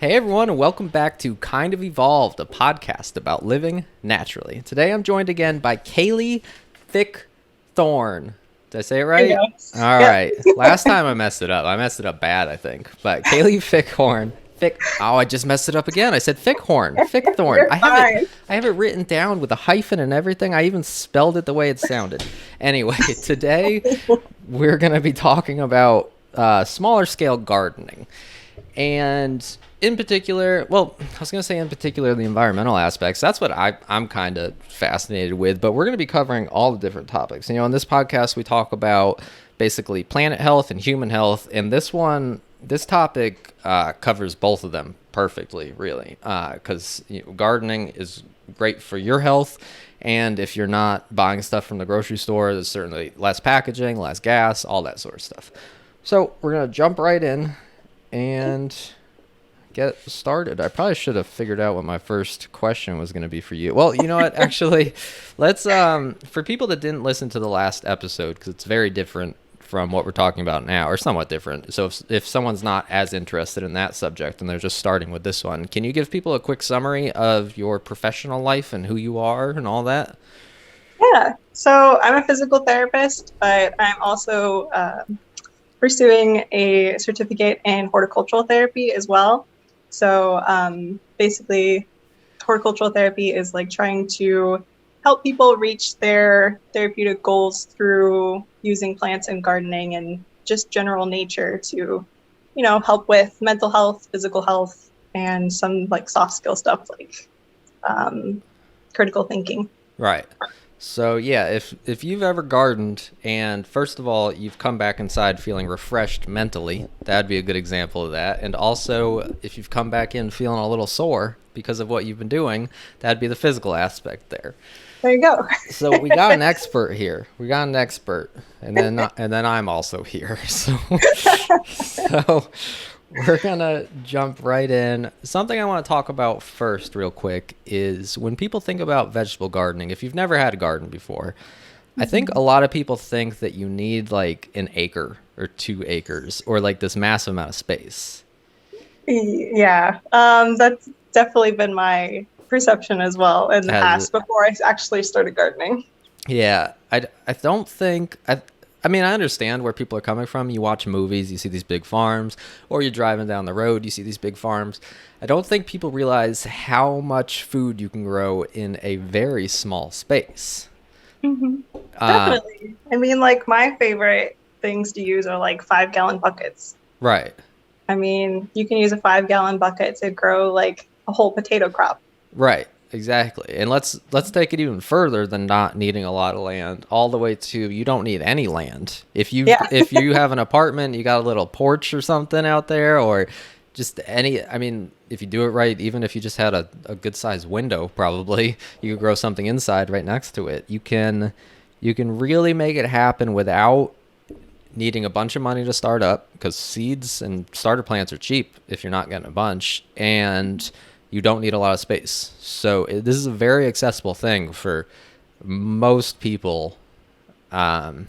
Hey everyone, and welcome back to Kind of Evolved, a podcast about living naturally. Today I'm joined again by Kaylee Fichthorn. Did I say it There you right? go. All Yep. right. Last time I messed it up. I messed it up bad, I think. But Kaylee Fichthorn. I just messed it up again. I said Fichthorn. Fichthorn. You're fine. I have it written down with a hyphen and everything. I even spelled it the way it sounded. Anyway, today we're going to be talking about smaller scale gardening. And in particular, well, I was going to say in particular the environmental aspects. That's what I'm kind of fascinated with. But we're going to be covering all the different topics. On this podcast, we talk about basically planet health and human health. And this topic covers both of them perfectly, really. Because gardening is great for your health. And if you're not buying stuff from the grocery store, there's certainly less packaging, less gas, all that sort of stuff. So we're going to jump right in and get started. I probably should have figured out what my first question was going to be for you. Well, you know what? Actually, let's for people that didn't listen to the last episode, because it's very different from what we're talking about now, or somewhat different. So if someone's not as interested in that subject and they're just starting with this one, can you give people a quick summary of your professional life and who you are and all that? Yeah. So I'm a physical therapist, but I'm also pursuing a certificate in horticultural therapy as well. So basically, horticultural therapy is like trying to help people reach their therapeutic goals through using plants and gardening and just general nature to, help with mental health, physical health, and some like soft skill stuff like critical thinking. Right. So yeah, if you've ever gardened and first of all you've come back inside feeling refreshed mentally, that'd be a good example of that. And also if you've come back in feeling a little sore because of what you've been doing, that'd be the physical aspect there. There you go. So we got an expert here. We got an expert, and then I'm also here. So we're gonna jump right in. Something I want to talk about first, real quick, is when people think about vegetable gardening. If you've never had a garden before, I think a lot of people think that you need like an acre or 2 acres or like this massive amount of space. Yeah, that's definitely been my perception as well in the past before I actually started gardening. Yeah, I don't think I mean, I understand where people are coming from. You watch movies, you see these big farms, or you're driving down the road, you see these big farms. I don't think people realize how much food you can grow in a very small space. Mm-hmm. Definitely. I mean, like my favorite things to use are like 5-gallon buckets. Right. I mean, you can use a 5-gallon bucket to grow like a whole potato crop. Right. Exactly. And let's take it even further than not needing a lot of land, all the way to you don't need any land. If you have an apartment, you got a little porch or something out there, or just if you do it right, even if you just had a good sized window, probably you could grow something inside right next to it. You can really make it happen without needing a bunch of money to start up, because seeds and starter plants are cheap if you're not getting a bunch, and you don't need a lot of space. So this is a very accessible thing for most people. I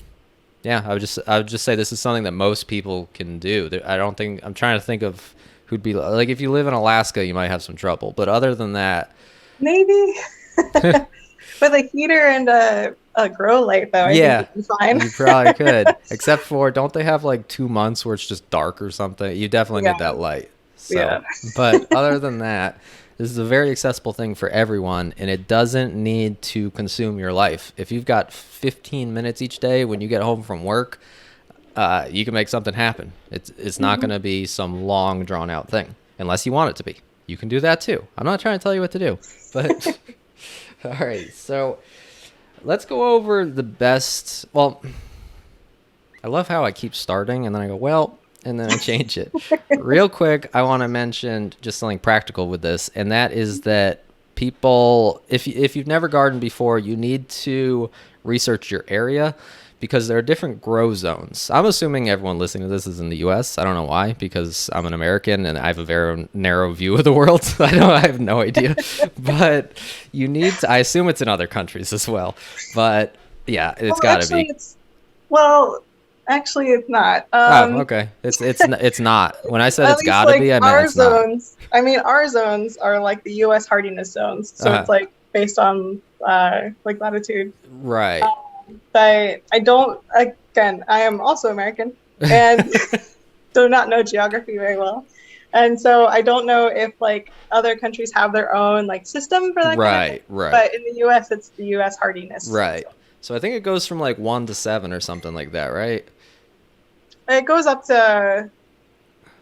would just say this is something that most people can do. I'm trying to think of who'd be like, if you live in Alaska, you might have some trouble. But other than that, maybe with a heater and a grow light, though, I think you'd be fine. You probably could. Except for, don't they have like 2 months where it's just dark or something? You definitely need that light. So, but other than that, this is a very accessible thing for everyone, and it doesn't need to consume your life. If you've got 15 minutes each day when you get home from work, you can make something happen. It's not going to be some long, drawn-out thing, unless you want it to be. You can do that too. I'm not trying to tell you what to do, but all right. So let's go over the best. Well, I love how I keep starting, and then I go, well, and then I change it. Real quick, I want to mention just something practical with this, and that is that people, if you've never gardened before, you need to research your area, because there are different grow zones. I'm assuming everyone listening to this is in the U.S. I don't know why, because I'm an American and I have a very narrow view of the world. I have no idea. But you need to, I assume it's in other countries as well. But yeah, it's got to be. Actually, it's not. Oh, okay. It's not. When I said At it's least gotta like be, I meant our it's not. zones. I mean, our zones are like the U.S. hardiness zones, so Uh, it's like based on like latitude. right. But I don't. Again, I am also American, and do not know geography very well, and so I don't know if like other countries have their own like system for that kind of thing. Right, right, But in the U.S., it's the U.S. hardiness. right. So I think it goes from like 1 to 7 or something like that, right? It goes up to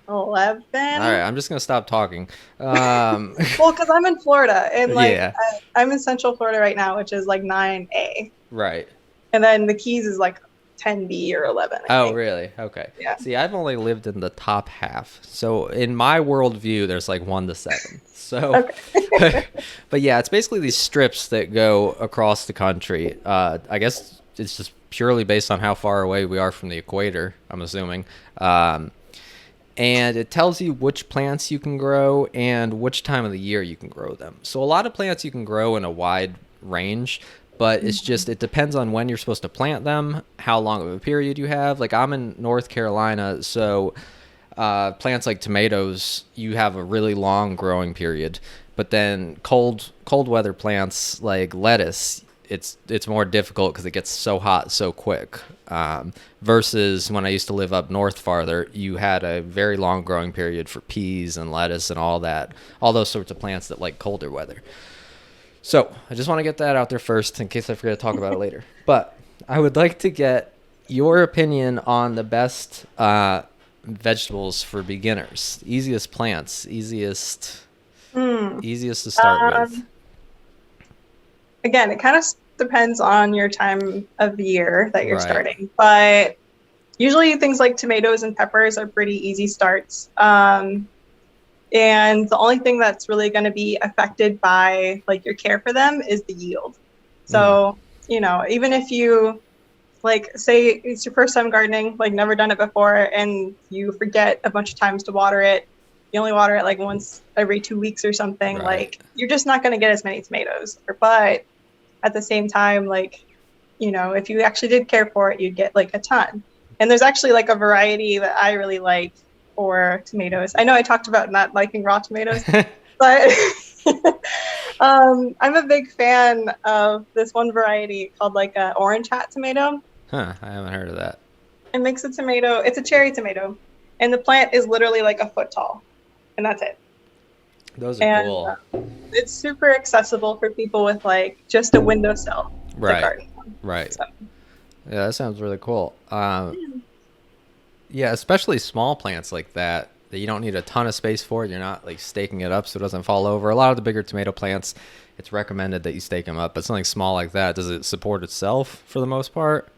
All right, 11. I'm just gonna stop talking. Um, Well, because I'm in Florida, and like yeah, I'm in Central Florida right now, which is like 9A, right. and then the Keys is like 10B or 11, I Oh, think. really? Okay. Yeah. See, I've only lived in the top half. So in my worldview, there's like 1 to 7. So, Okay. but yeah, it's basically these strips that go across the country. I guess it's just purely based on how far away we are from the equator, I'm assuming. Um, and it tells you which plants you can grow and which time of the year you can grow them. So a lot of plants you can grow in a wide range, but it's just it depends on when you're supposed to plant them, how long of a period you have. Like I'm in North Carolina, so plants like tomatoes, you have a really long growing period, but then cold weather plants like lettuce, it's more difficult because it gets so hot so quick. Versus when I used to live up north farther, you had a very long growing period for peas and lettuce and all those sorts of plants that like colder weather. So I just want to get that out there first in case I forget to talk about it later. But I would like to get your opinion on the best vegetables for beginners, easiest plants, Hmm. easiest to start with. Um, Again, it kind of depends on your time of the year that you're Right. starting, but usually things like tomatoes and peppers are pretty easy starts. And the only thing that's really going to be affected by like your care for them is the yield. Mm. So, even if you like say it's your first time gardening, like never done it before, and you forget a bunch of times to water it, you only water it like once every 2 weeks or something, Right. like you're just not going to get as many tomatoes. But at the same time, like, if you actually did care for it, you'd get like a ton. And there's actually like a variety that I really like for tomatoes. I know I talked about not liking raw tomatoes, but I'm a big fan of this one variety called like a orange hat tomato. Huh. I haven't heard of that. It makes a tomato, it's a cherry tomato, and the plant is literally like a foot tall, and that's it. Those are And cool. it's super accessible for people with like just a windowsill to Right. garden on. Right. So, Yeah, that sounds really cool. Yeah, especially small plants like that you don't need a ton of space for. You're not like staking it up so it doesn't fall over. A lot of the bigger tomato plants, it's recommended that you stake them up. But something small like that, does it support itself for the most part?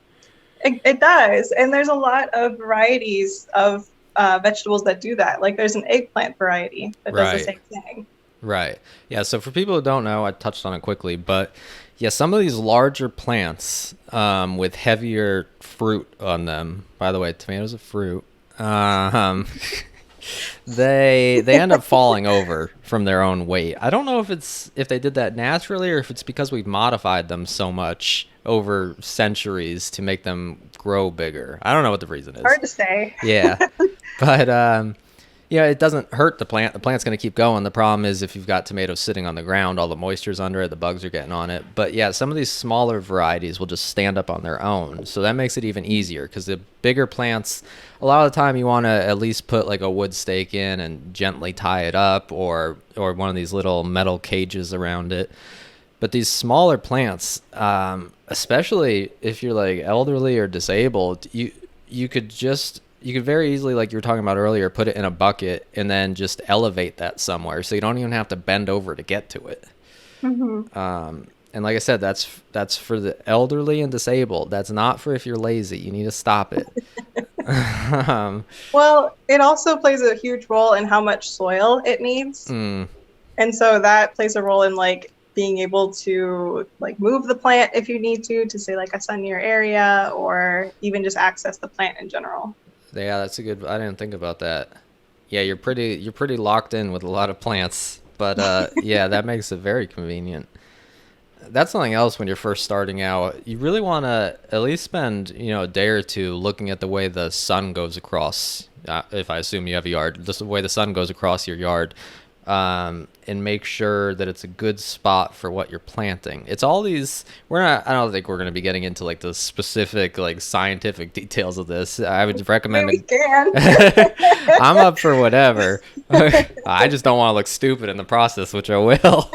it does. And there's a lot of varieties of vegetables that do that. Like there's an eggplant variety that does the Right. same thing. Right. Yeah. So for people who don't know, I touched on it quickly, but yeah, some of these larger plants with heavier fruit on them. By the way, tomatoes are fruit. Um, they end up falling over from their own weight. I don't know if they did that naturally or if it's because we've modified them so much over centuries to make them grow bigger. I don't know what the reason is. Hard to say. Yeah, but yeah, it doesn't hurt the plant. The plant's going to keep going. The problem is if you've got tomatoes sitting on the ground, all the moisture's under it, the bugs are getting on it. But yeah, some of these smaller varieties will just stand up on their own. So that makes it even easier because the bigger plants, a lot of the time you want to at least put like a wood stake in and gently tie it up or one of these little metal cages around it. But these smaller plants, especially if you're like elderly or disabled, you could very easily, like you were talking about earlier, put it in a bucket and then just elevate that somewhere, so you don't even have to bend over to get to it. Hmm. And like I said, that's for the elderly and disabled. That's not for if you're lazy. You need to stop it. um, Well, it also plays a huge role in how much soil it needs. mm, And so that plays a role in like being able to like move the plant if you need to say like a sunnier area or even just access the plant in general. yeah, that's a good. I didn't think about that. Yeah, you're pretty locked in with a lot of plants, but yeah, that makes it very convenient. that's something else when you're first starting out. You really want to at least spend, a day or two looking at the way the sun goes across. If I assume you have a yard, just the way the sun goes across your yard, and make sure that it's a good spot for what you're planting. It's all these. I don't think we're going to be getting into like the specific like scientific details of this. I would recommend. We can. I'm up for whatever. I just don't want to look stupid in the process, which I will.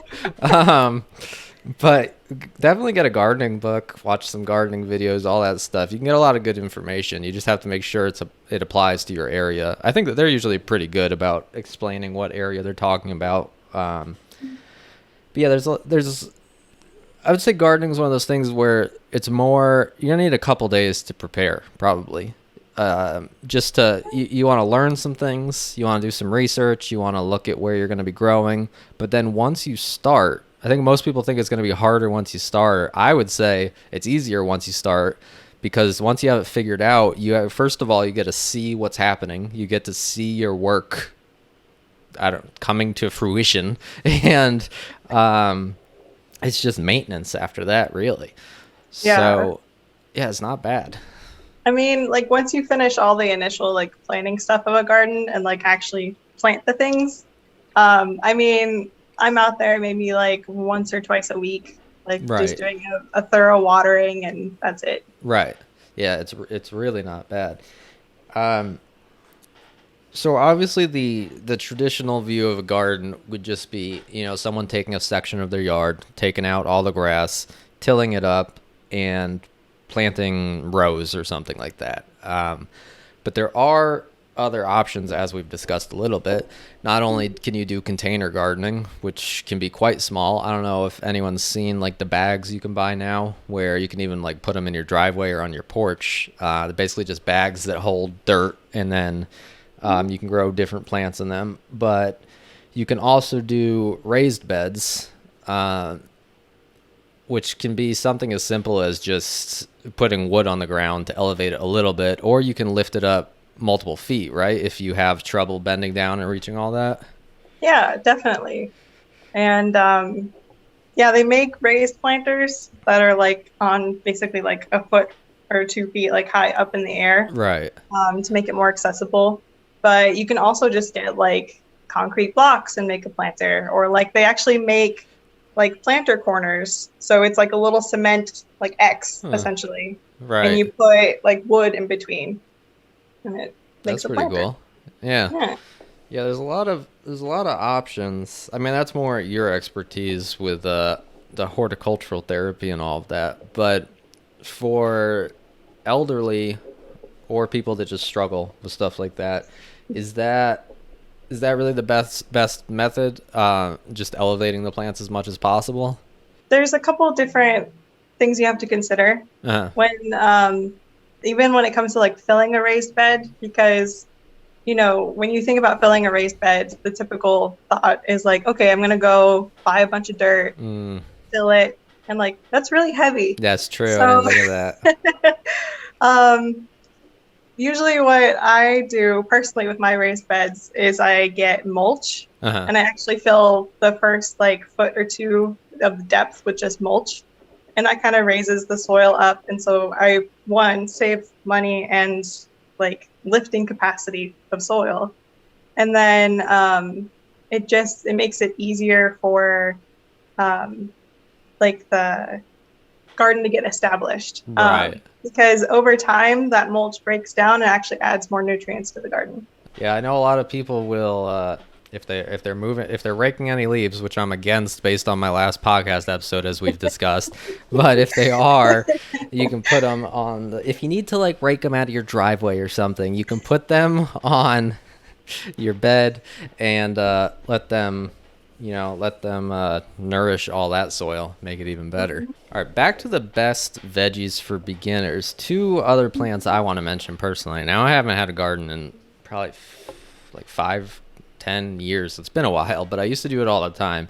But definitely get a gardening book, watch some gardening videos, all that stuff. You can get a lot of good information. You just have to make sure it applies to your area. I think that they're usually pretty good about explaining what area they're talking about. But yeah, there's I would say gardening is one of those things where it's more, you're gonna need a couple days to prepare, probably. Just you want to learn some things, you want to do some research, you want to look at where you're going to be growing. But then once you start, I think most people think it's going to be harder once you start. I would say it's easier once you start, because once you have it figured out, first of all, you get to see what's happening. You get to see your work coming to fruition. And it's just maintenance after that, really. Yeah. So yeah, it's not bad. I mean, like once you finish all the initial like planting stuff of a garden and like actually plant the things, I mean, I'm out there maybe like once or twice a week, like just doing a thorough watering, and that's it. Right. Yeah, it's really not bad. So obviously the traditional view of a garden would just be, someone taking a section of their yard, taking out all the grass, tilling it up, and planting rows or something like that. But there are other options, as we've discussed a little bit. Not only can you do container gardening, which can be quite small. I don't know if anyone's seen like the bags you can buy now, where you can even like put them in your driveway or on your porch. They're basically just bags that hold dirt, and then you can grow different plants in them. But you can also do raised beds, which can be something as simple as just putting wood on the ground to elevate it a little bit, or you can lift it up multiple feet, right? If you have trouble bending down and reaching all that. Yeah, definitely. And they make raised planters that are like on basically like a foot or 2 feet like high up in the air, right? To make it more accessible. But you can also just get like concrete blocks and make a planter, or like they actually make like planter corners. So it's like a little cement like X essentially. Right. And you put like wood in between. And it makes That's pretty cool. Yeah. There's a lot of options. I mean, that's more your expertise with the horticultural therapy and all of that. But for elderly or people that just struggle with stuff like that, is that really the best method? Just elevating the plants as much as possible? There's a couple of different things you have to consider when even when it comes to like filling a raised bed, because when you think about filling a raised bed, the typical thought is like, okay, I'm gonna go buy a bunch of dirt, fill it, and like that's really heavy. That's true. So, I didn't think of that. Usually what I do personally with my raised beds is I get mulch, and I actually fill the first like foot or two of depth with just mulch, and that kind of raises the soil up. And so I, save money and like lifting capacity of soil. And then it makes it easier for like the garden to get established. Right. Because over time that mulch breaks down and actually adds more nutrients to the garden. Yeah, I know a lot of people will if they're raking any leaves, which I'm against based on my last podcast episode, as we've discussed. But if they are, you can put them on if you need to like rake them out of your driveway or something, you can put them on your bed and let them nourish all that soil, make it even better. All right, back to the best veggies for beginners. 2 other plants I want to mention personally. Now, I haven't had a garden in probably like 5-10 years. It's been a while, but I used to do it all the time.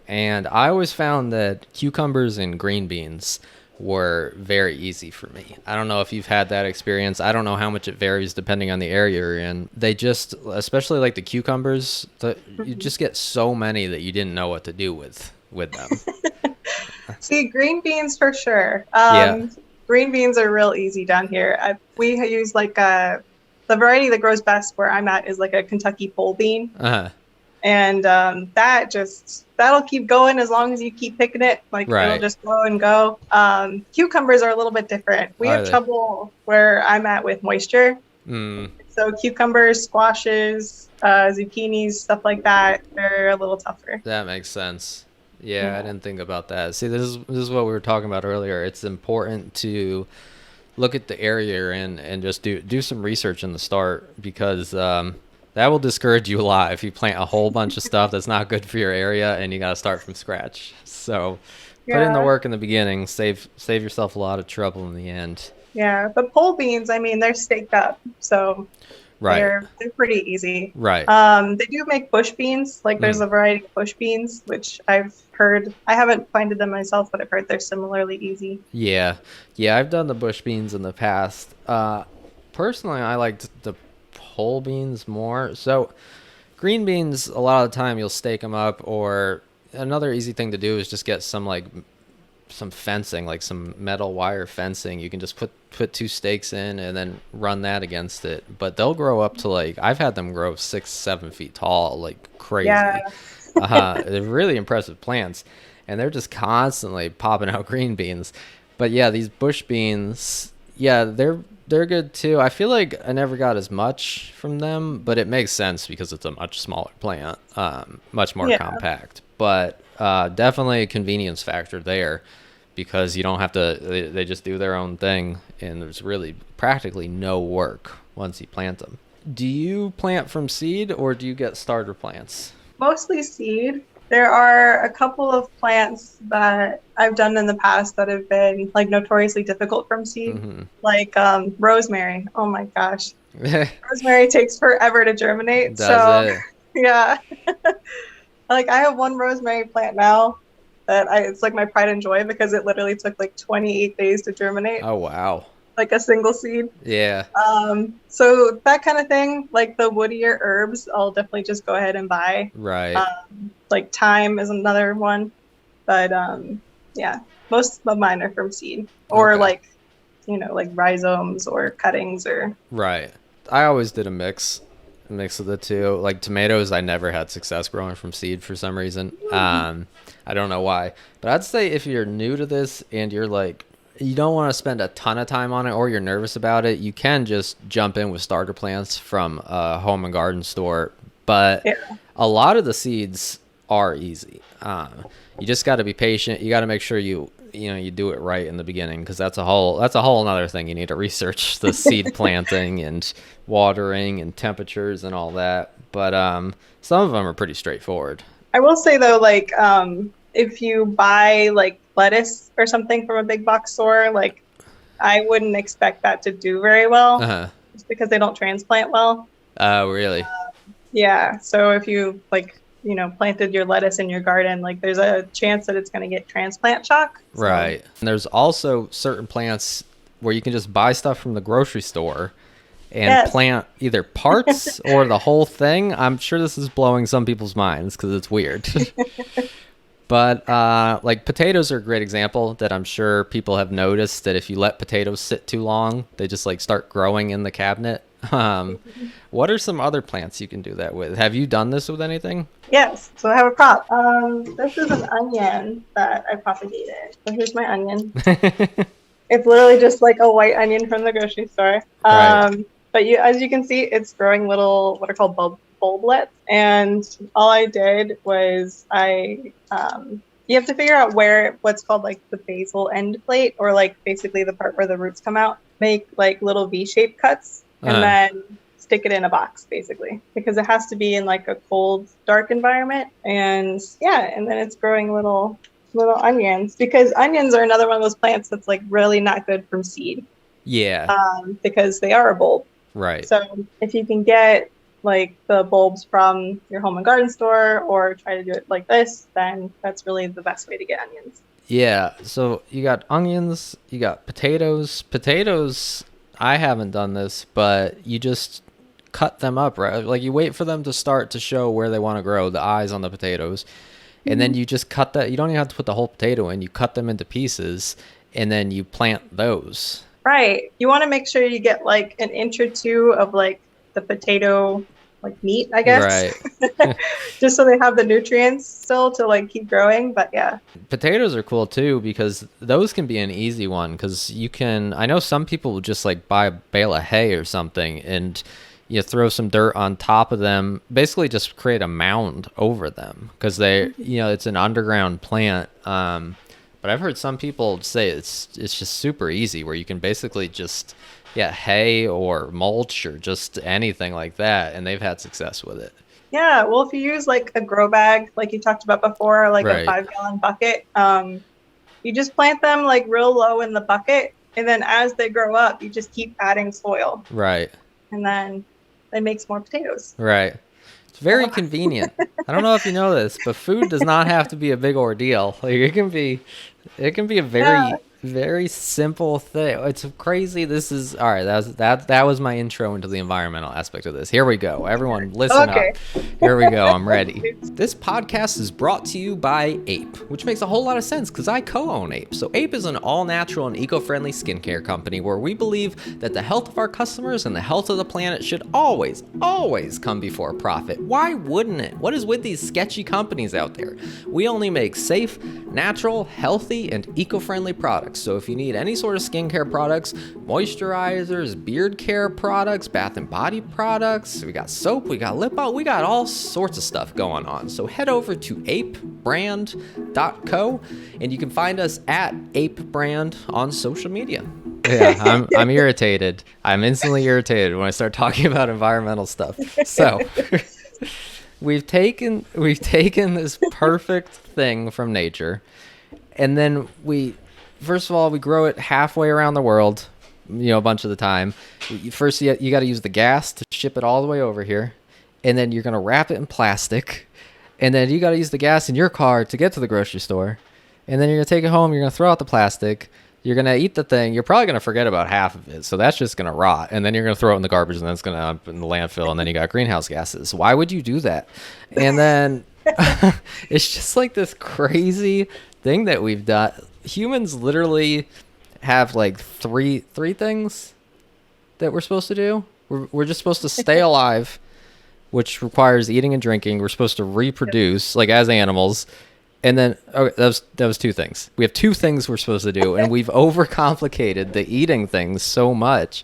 And I always found that cucumbers and green beans were very easy for me. I don't know if you've had that experience. I don't know how much it varies depending on the area you're in. They just, especially like the cucumbers, you just get so many that you didn't know what to do with them. See, green beans for sure. Yeah. Green beans are real easy down here. We use like the variety that grows best where I'm at is like a Kentucky pole bean, Uh-huh. and that'll keep going as long as you keep picking it. Like it'll Right. just go and go. Cucumbers are a little bit different. We Are have they? trouble where I'm at with moisture. Mm. So cucumbers, squashes, zucchinis, stuff like that, they're a little tougher. That makes sense. Yeah, I Yeah. didn't think about that. See, this is what we were talking about earlier. It's important to look at the area you're in and just do some research in the start, because that will discourage you a lot if you plant a whole bunch of stuff that's not good for your area and you got to start from scratch. So put in the Yeah. work in the beginning, save yourself a lot of trouble in the end. Yeah. But pole beans, I mean, they're staked up. So Right. they're pretty easy. Right. They do make bush beans. Like there's Mm. a variety of bush beans, which I've heard. I haven't planted them myself, but I've heard they're similarly easy. Yeah. Yeah, I've done the bush beans in the past. Personally, I liked the pole beans more. So green beans, a lot of the time you'll stake them up, or another easy thing to do is just get some fencing, like some metal wire fencing. You can just put two stakes in and then run that against it. But they'll grow up to, like, I've had them grow 6-7 feet tall, like Yeah. crazy. They're really impressive plants, and they're just constantly popping out green beans. But yeah, these bush beans, yeah, they're good too. I feel like I never got as much from them, but it makes sense because it's a much smaller plant, much more Yeah. compact. But definitely a convenience factor there, because you don't have to. They just do their own thing, and there's really practically no work once you plant them. Do you plant from seed, or do you get starter plants? Mostly seed. There are a couple of plants that I've done in the past that have been like notoriously difficult from seed, Hmm. like rosemary. Oh my gosh, rosemary takes forever to germinate. Does So it? yeah, like I have one rosemary plant now that it's like my pride and joy because it literally took like 28 days to germinate, Oh wow. like a single seed. Yeah. So that kind of thing, like the woodier herbs, I'll definitely just go ahead and buy. Right. Like thyme is another one, but yeah, most of mine are from seed or Okay. like, like rhizomes or cuttings or. Right. I always did a mix of the two. Like tomatoes, I never had success growing from seed for some reason. I don't know why, but I'd say if you're new to this and you're like, you don't want to spend a ton of time on it, or you're nervous about it, you can just jump in with starter plants from a home and garden store. But Yeah. a lot of the seeds are easy. You just got to be patient. You got to make sure you do it right in the beginning, because that's a whole another thing. You need to research the seed planting and watering and temperatures and all that. But some of them are pretty straightforward. I will say though, like if you buy like lettuce or something from a big box store, like I wouldn't expect that to do very well Uh-huh. just because they don't transplant well. Oh, really? Yeah. So if you like, planted your lettuce in your garden, like there's a chance that it's going to get transplant shock. So, Right. And there's also certain plants where you can just buy stuff from the grocery store and Yes. plant either parts or the whole thing. I'm sure this is blowing some people's minds because it's weird. But like potatoes are a great example that I'm sure people have noticed, that if you let potatoes sit too long, they just like start growing in the cabinet. What are some other plants you can do that with? Have you done this with anything? Yes. So I have a prop. This is an onion that I propagated. So here's my onion. It's literally just like a white onion from the grocery store. Right. But as you can see, it's growing little what are called bulblets. And all I did was you have to figure out what's called like the basal end plate, or like basically the part where the roots come out. Make like little V-shaped cuts and Uh-huh. then stick it in a box basically, because it has to be in like a cold, dark environment. And yeah, and then it's growing little onions, because onions are another one of those plants that's like really not good from seed, Yeah. because they are a bulb. Right. So if you can get like the bulbs from your home and garden store, or try to do it like this, then that's really the best way to get onions. Yeah, so you got onions, you got potatoes. Potatoes, I haven't done this, but you just cut them up, right? Like you wait for them to start to show where they want to grow, the eyes on the potatoes, and then you just cut that. You don't even have to put the whole potato in. You cut them into pieces, and then you plant those. Right. You want to make sure you get like an inch or two of like the potato like meat, I guess. Right. Just so they have the nutrients still to like keep growing. But yeah. Potatoes are cool too because those can be an easy one because you can. I know some people will just like buy a bale of hay or something and you throw some dirt on top of them. Basically, just create a mound over them because it's an underground plant. But I've heard some people say it's just super easy where you can basically just hay or mulch or just anything like that, and they've had success with it. Yeah, well, if you use like a grow bag, like you talked about before, like Right. a 5-gallon bucket, you just plant them like real low in the bucket, and then as they grow up, you just keep adding soil, Right. and then it makes more potatoes. Right. It's very convenient. I don't know if you know this, but food does not have to be a big ordeal. Like it can be a very very simple thing. It's crazy. This is all right. That was my intro into the environmental aspect of this. Here we go. Everyone, listen up. Here we go. I'm ready. This podcast is brought to you by Ape, which makes a whole lot of sense because I co-own Ape. So Ape is an all-natural and eco-friendly skincare company where we believe that the health of our customers and the health of the planet should always come before profit. Why wouldn't it? What is with these sketchy companies out there? We only make safe, natural, healthy, and eco-friendly products. So if you need any sort of skincare products, moisturizers, beard care products, bath and body products, we got soap, we got lip balm, we got all sorts of stuff going on. So head over to apebrand.co and you can find us at apebrand on social media. Yeah, I'm irritated. I'm instantly irritated when I start talking about environmental stuff. So we've taken this perfect thing from nature, and then first of all, we grow it halfway around the world, a bunch of the time. First, you got to use the gas to ship it all the way over here, and then you're going to wrap it in plastic, and then you got to use the gas in your car to get to the grocery store, and then you're going to take it home, you're going to throw out the plastic, you're going to eat the thing, you're probably going to forget about half of it, so that's just going to rot, and then you're going to throw it in the garbage, and then it's going to end up in the landfill, and then you got greenhouse gases. Why would you do that? And then it's just like this crazy thing that we've done. Humans literally have like three things that we're supposed to do. We're just supposed to stay alive, which requires eating and drinking. We're supposed to reproduce like as animals, and then that was two things. We have two things we're supposed to do, and we've overcomplicated the eating things so much.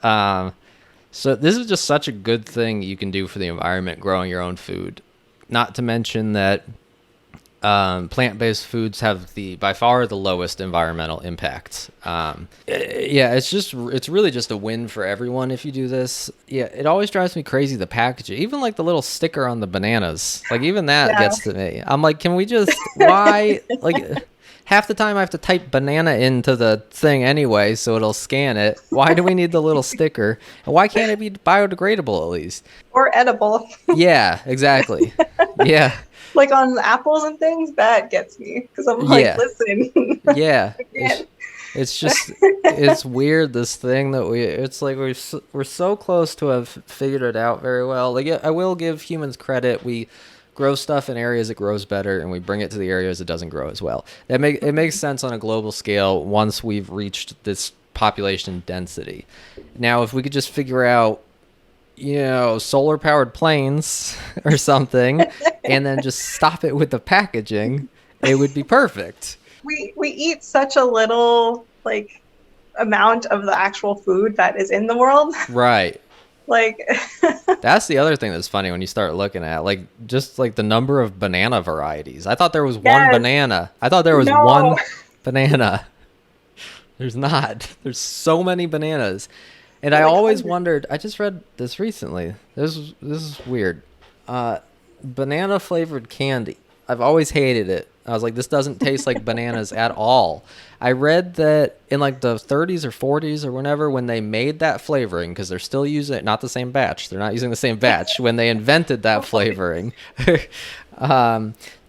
So this is just such a good thing you can do for the environment, growing your own food. Not to mention that plant-based foods have by far the lowest environmental impacts. It's really just a win for everyone if you do this. Yeah, it always drives me crazy, the packaging, even like the little sticker on the bananas, like even that gets to me. I'm like, can we just why like half the time I have to type banana into the thing anyway so it'll scan it. Why do we need the little sticker? And why can't it be biodegradable at least? Or edible. Yeah, exactly. Yeah. Like on apples and things, that gets me because I'm like, listen. Yeah. It's weird, this thing that it's like we're so close to have figured it out very well. Like I will give humans credit. We grow stuff in areas it grows better, and we bring it to the areas it doesn't grow as well. It makes sense on a global scale once we've reached this population density. Now, if we could just figure out solar powered planes or something and then just stop it with the packaging, it would be perfect. We eat such a little like amount of the actual food that is in the world. Right. Like that's the other thing that's funny when you start looking at like just like the number of banana varieties. I thought there was one banana. I thought there was one banana. There's not. There's so many bananas. And I always wondered, I just read this recently. This is weird. Banana flavored candy. I've always hated it. I was like, this doesn't taste like bananas at all. I read that in like the 30s or 40s or whenever, when they made that flavoring, because they're still using it, not the same batch. They're not using the same batch. When they invented that flavoring,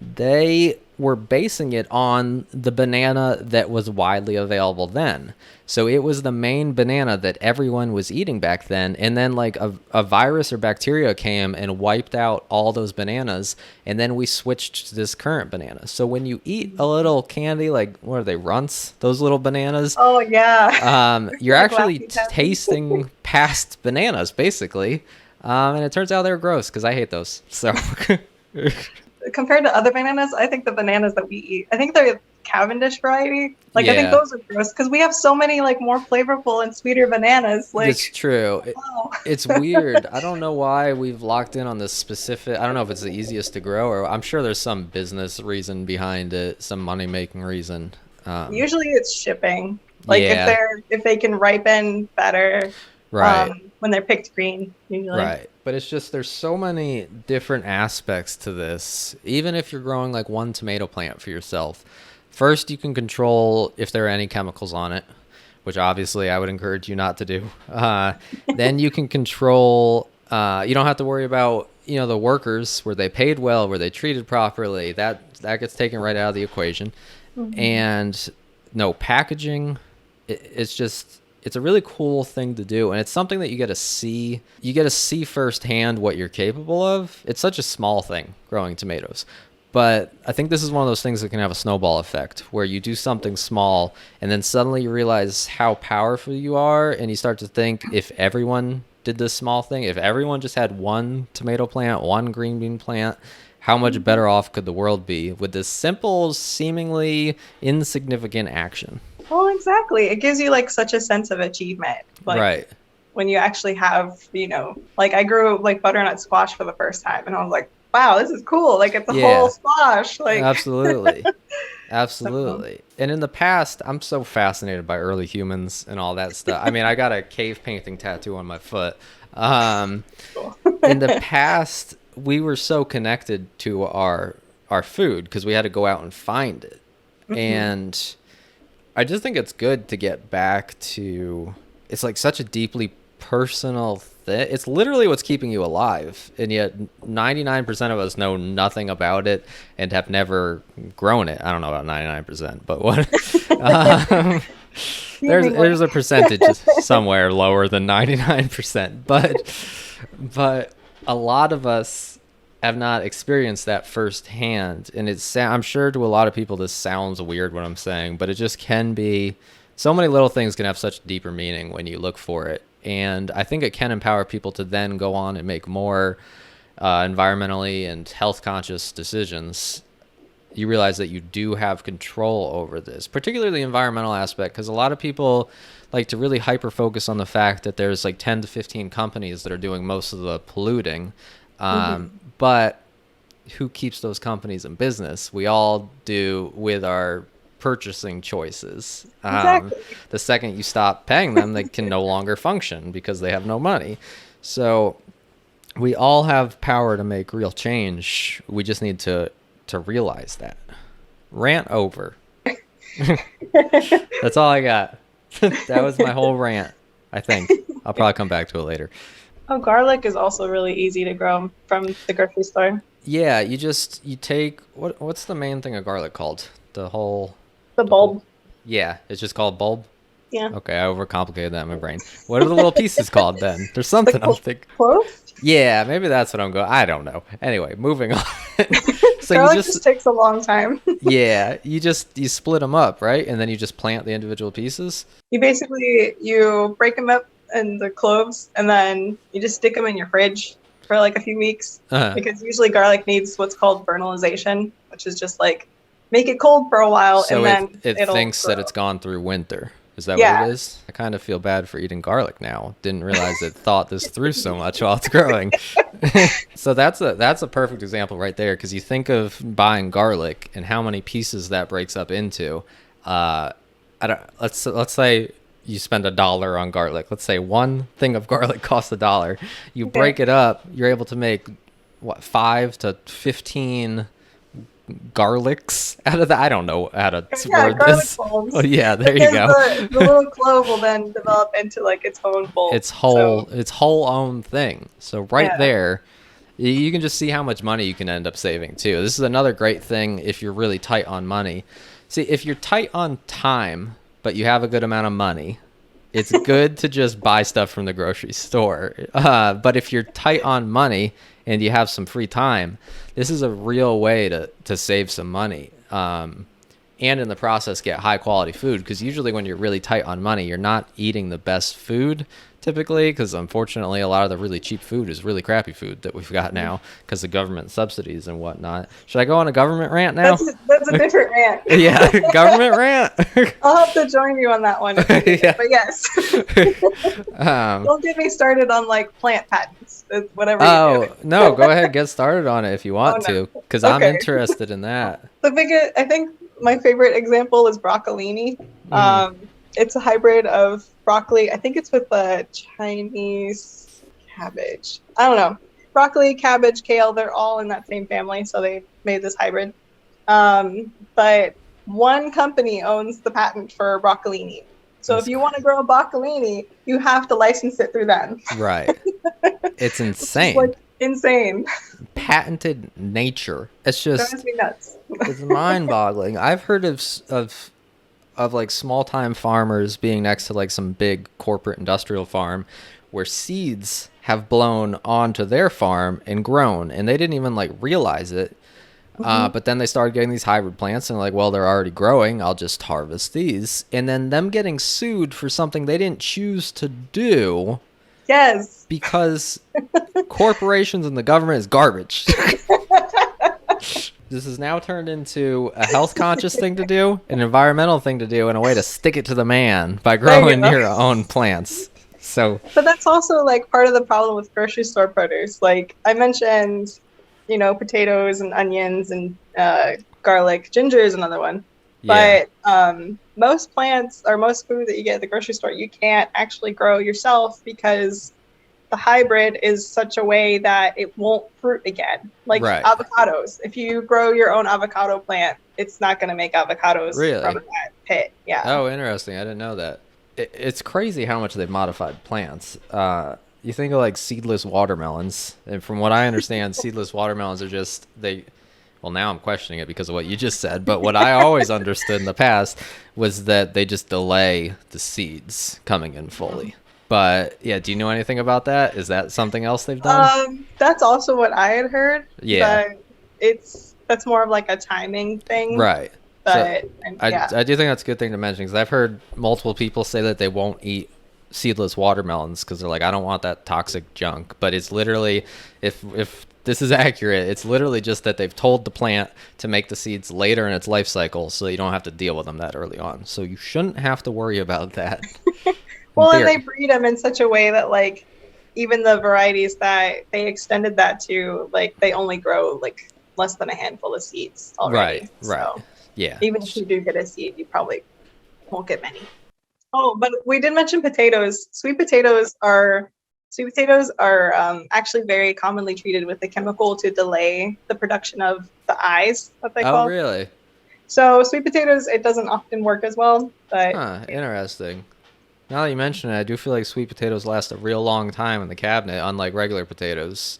they we're basing it on the banana that was widely available then. So it was the main banana that everyone was eating back then. And then like a virus or bacteria came and wiped out all those bananas. And then we switched to this current banana. So when you eat a little candy, like what are they, Runts? Those little bananas. Oh yeah. You're Like actually Laffy Taffy. tasting past bananas basically. And it turns out they're gross because I hate those. So Compared to other bananas, I think the bananas that we eat, I think they're Cavendish variety. Like I think Yeah. those are gross because we have so many like more flavorful and sweeter bananas. Like it's true. wow. It's weird. I don't know why we've locked in on this specific. I don't know if it's the easiest to grow, or I'm sure there's some business reason behind it, some money making reason. Usually it's shipping. Like Yeah. if they can ripen better, Right. when they're picked green, usually. Right. But it's just there's so many different aspects to this. Even if you're growing like one tomato plant for yourself, first you can control if there are any chemicals on it, which obviously I would encourage you not to do. Then you can control. You don't have to worry about the workers. Were they paid well? Were they treated properly? That gets taken right out of the equation. And no packaging. It's a really cool thing to do, and it's something that you get to see. You get to see firsthand what you're capable of. It's such a small thing, growing tomatoes. But I think this is one of those things that can have a snowball effect, where you do something small, and then suddenly you realize how powerful you are, and you start to think, if everyone did this small thing, if everyone just had one tomato plant, one green bean plant, how much better off could the world be with this simple, seemingly insignificant action? Well, exactly. It gives you like such a sense of achievement. Like Right. when you actually have, like I grew like butternut squash for the first time and I was like, wow, this is cool. Like it's a Yeah. whole squash. Like Absolutely. Absolutely. And in the past, I'm so fascinated by early humans and all that stuff. I mean, I got a cave painting tattoo on my foot. cool. In the past, we were so connected to our food because we had to go out and find it. And I just think it's good to get back to, it's like such a deeply personal thing. It's literally what's keeping you alive. And yet 99% of us know nothing about it and have never grown it. I don't know about 99%, but what? There's a percentage somewhere lower than 99%, but a lot of us have not experienced that firsthand, and I'm sure to a lot of people this sounds weird what I'm saying, but it just can be. So many little things can have such deeper meaning when you look for it, and I think it can empower people to then go on and make more environmentally and health conscious decisions. You realize that you do have control over this, particularly the environmental aspect, because a lot of people like to really hyper focus on the fact that there's like 10 to 15 companies that are doing most of the polluting. But who keeps those companies in business? We all do with our purchasing choices. Exactly. The second you stop paying them, they can no longer function because they have no money. So we all have power to make real change. We just need to realize that. Rant over. That's all I got. That was my whole rant, I think. I'll probably come back to it later. Oh, garlic is also really easy to grow from the grocery store. Yeah, you take what's the main thing of garlic called? The bulb. Yeah, it's just called bulb. Yeah. Okay, I overcomplicated that in my brain. What are the little pieces called then? There's something I'm thinking. Clove? Yeah, maybe that's what I'm going. I don't know. Anyway, moving on. So garlic just takes a long time. Yeah, you split them up, right? And then you just plant the individual pieces. You break them up in the cloves and then you just stick them in your fridge for like a few weeks because usually garlic needs what's called vernalization, which is just like make it cold for a while so and then it thinks grow. that it's gone through winter. Is that what it is? I kind of feel bad for eating garlic now. Didn't realize it thought this through so much while it's growing. So that's a perfect example right there, because you think of buying garlic and how many pieces that breaks up into. Let's say you spend $1 on garlic. Let's say one thing of garlic costs $1. You break it up, you're able to make 5 to 15 garlics out of that. I don't know how to word this. Bulbs. Oh yeah, there you go. The little clove will then develop into like its own bulb. Its whole own thing. So there You can just see how much money you can end up saving too. This is another great thing if you're really tight on money. See, if you're tight on time, but you have a good amount of money, it's good to just buy stuff from the grocery store. But if you're tight on money and you have some free time, this is a real way to save some money. And in the process get high quality food, because usually when you're really tight on money, you're not eating the best food typically, because unfortunately a lot of the really cheap food is really crappy food that we've got now because of government subsidies and whatnot. Should I go on a government rant now? That's a different rant. Yeah, government rant. I'll have to join you on that one. Yeah. But yes. Don't get me started on like plant patents. Whatever. Oh, no, go ahead, get started on it if you want to, because I'm interested in that. The biggest, I think my favorite example is broccolini. It's a hybrid of broccoli. I think it's with the Chinese cabbage. I don't know. Broccoli, cabbage, kale, they're all in that same family, so they made this hybrid. But one company owns the patent for broccolini. So if you want to grow a broccolini, you have to license it through them. Right. It's insane. Like insane. Patented nature. It's just Drives me nuts. it's mind-boggling. I've heard of like small-time farmers being next to like some big corporate industrial farm where seeds have blown onto their farm and grown, and they didn't even like realize it. But then they started getting these hybrid plants and like, well, they're already growing, I'll just harvest these. And then them getting sued for something they didn't choose to do. Yes. Because corporations and the government is garbage. This has now turned into a health conscious thing to do, an environmental thing to do, and a way to stick it to the man by growing your own plants. So, but that's also like part of the problem with grocery store produce. Like I mentioned, potatoes and onions and garlic. Ginger is another one. Yeah. But most plants or most food that you get at the grocery store, you can't actually grow yourself because the hybrid is such a way that it won't fruit again. Like avocados. If you grow your own avocado plant, it's not going to make avocados from that pit. Yeah. Oh, interesting. I didn't know that. It's crazy how much they've modified plants. You think of like seedless watermelons, and from what I understand, seedless watermelons are just well, now I'm questioning it because of what you just said, but what I always understood in the past was that they just delay the seeds coming in fully. But yeah, do you know anything about that? Is that something else they've done? That's also what I had heard. Yeah. But that's more of like a timing thing. Right. But so I do think that's a good thing to mention, because I've heard multiple people say that they won't eat seedless watermelons because they're like, I don't want that toxic junk. But it's literally, if this is accurate, it's literally just that they've told the plant to make the seeds later in its life cycle so you don't have to deal with them that early on. So you shouldn't have to worry about that. Well, and they breed them in such a way that like even the varieties that they extended that to, like they only grow like less than a handful of seeds already. Right. So yeah. Even if you do get a seed, you probably won't get many. Oh, but we did mention potatoes. Sweet potatoes are actually very commonly treated with a chemical to delay the production of the eyes that they call. Oh, really? So sweet potatoes, it doesn't often work as well. But interesting. Now that you mention it, I do feel like sweet potatoes last a real long time in the cabinet, unlike regular potatoes.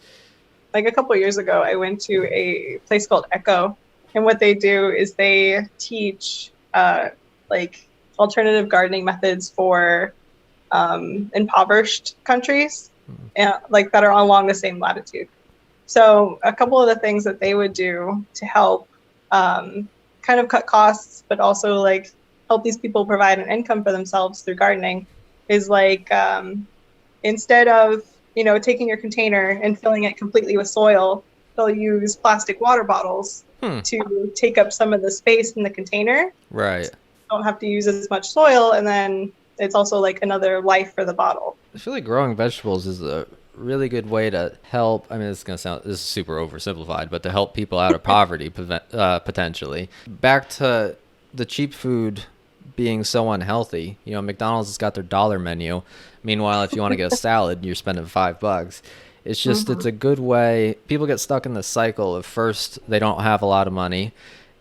Like a couple of years ago, I went to a place called Echo, and what they do is they teach like alternative gardening methods for impoverished countries, like that are along the same latitude. So a couple of the things that they would do to help kind of cut costs, but also like help these people provide an income for themselves through gardening is like instead of taking your container and filling it completely with soil, they'll use plastic water bottles to take up some of the space in the container. Right. So you don't have to use as much soil, and then it's also like another life for the bottle. I feel like growing vegetables is a really good way to help. I mean, this is super oversimplified, but to help people out of poverty potentially. Back to the cheap food being so unhealthy. McDonald's has got their dollar menu. Meanwhile, if you want to get a salad, you're spending $5. It's just, it's a good way. People get stuck in the cycle of first, they don't have a lot of money.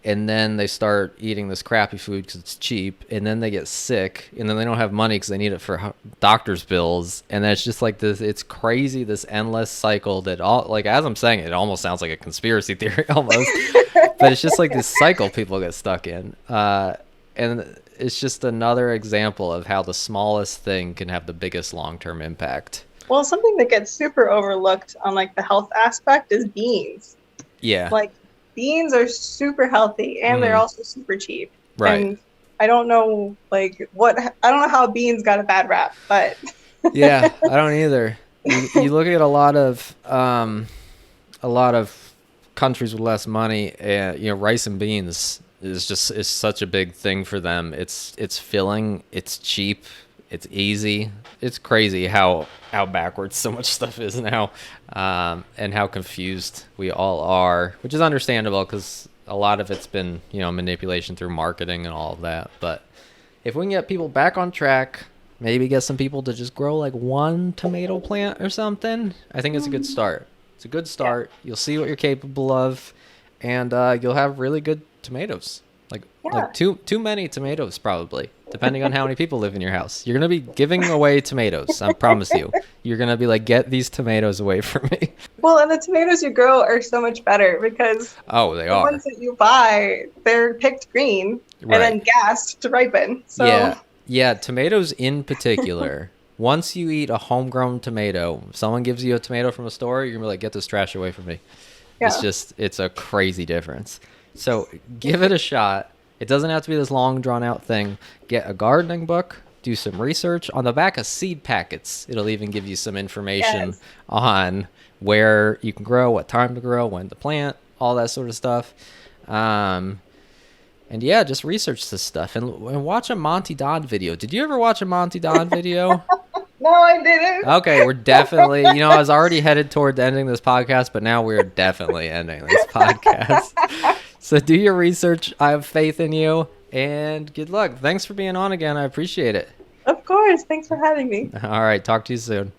and then they start eating this crappy food because it's cheap, and then they get sick, and then they don't have money because they need it for doctor's bills, and then it's just like this. It's crazy, this endless cycle that all, like, as I'm saying, it almost sounds like a conspiracy theory almost, but it's just like this cycle people get stuck in, and it's just another example of how the smallest thing can have the biggest long-term impact. Well, something that gets super overlooked on like the health aspect is beans. Yeah. Like beans are super healthy and they're also super cheap. Right. And I don't know I don't know how beans got a bad rap, but Yeah, I don't either. You look at a lot of countries with less money, and rice and beans is such a big thing for them. It's filling, it's cheap, it's easy. It's crazy how backwards so much stuff is now, and how confused we all are, which is understandable because a lot of it's been manipulation through marketing and all of that. But if we can get people back on track, maybe get some people to just grow like one tomato plant or something, I think it's a good start. It's a good start. You'll see what you're capable of, and you'll have really good tomatoes. Like too many tomatoes probably, depending on how many people live in your house. You're gonna be giving away tomatoes. I promise you. You're gonna be like, get these tomatoes away from me. Well, and the tomatoes you grow are so much better because they are. The ones that you buy, they're picked green and then gassed to ripen. So yeah, tomatoes in particular. Once you eat a homegrown tomato, if someone gives you a tomato from a store, you're gonna be like, get this trash away from me. Yeah. It's a crazy difference. So give it a shot. It doesn't have to be this long, drawn-out thing. Get a gardening book. Do some research. On the back of seed packets, it'll even give you some information on where you can grow, what time to grow, when to plant, all that sort of stuff. And yeah, just research this stuff. And watch a Monty Don video. Did you ever watch a Monty Don video? No, I didn't. Okay, we're definitely, I was already headed toward ending this podcast, but now we're definitely ending this podcast. So do your research. I have faith in you, and good luck. Thanks for being on again. I appreciate it. Of course. Thanks for having me. All right. Talk to you soon.